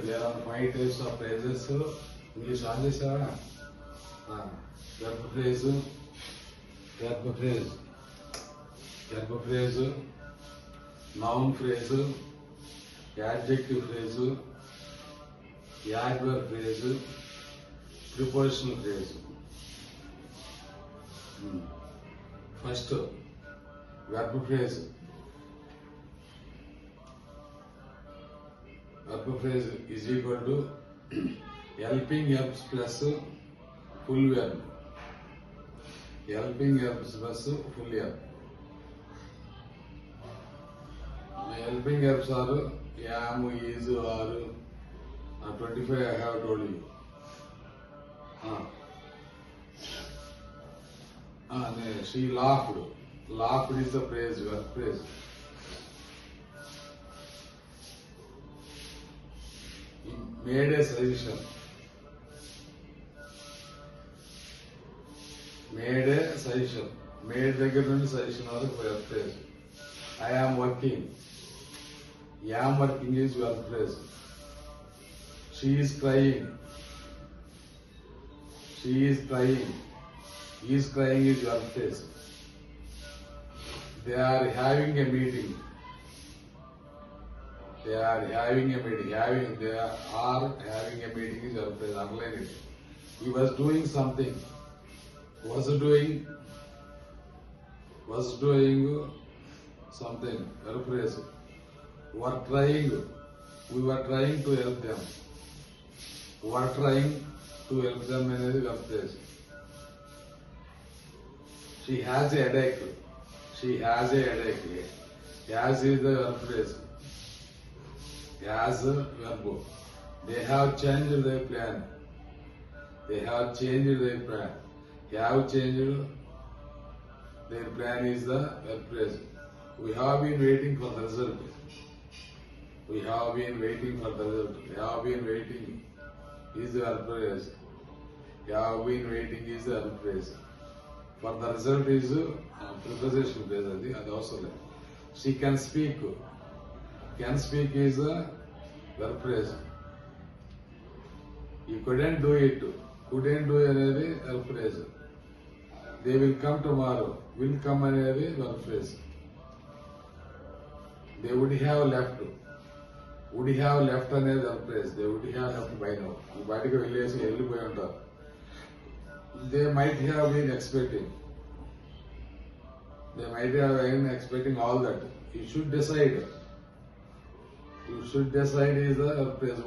there are 5 types of phrases. English answer. Verb phrase, noun phrase, adjective phrase, adverb phrase, prepositional phrase. First, verb phrase. Verb phrase is equal to helping verbs plus full verb. Helping verbs plus full verb. Helping verbs are am, is, are. 25 I have told you. She laughed. Laughed is the phrase, verb phrase. He made a suggestion. Made a suggestion. Made దగ్గర నుండి suggestion వరకు verb phrase. I am working. Am working is verb phrase. She is crying. She is crying. He is crying is verb phrase. They are having a meeting. They are having a meeting. They are having a meeting is verb phrase. Underline it. He was doing something. Was doing something. Verb phrase. Were trying. We were trying to help them. Were trying to help them అనేది verb phrase. She has a headache. She has a headache. Has is the verb phrase. Has verb. They have changed their plan. They have changed their plan. Have changed their plan is the verb phrase. We have been waiting for the result. We have been waiting for the result. We have been waiting is the verb phrase. We have been waiting is the verb phrase. For the result is preposition phrase. That also. She can speak. Can speak is the verb phrase. You couldn't do it. Couldn't do అనేది verb phrase. They will come tomorrow. Will come అనేది verb phrase. They would have left. Would have left అనేది verb phrase. They would have left by now. బయటకు వెళ్ళిపోయి ఉంటారు. They might have been expecting. They might have been expecting all that. You should decide. You should decide is the verb phrase.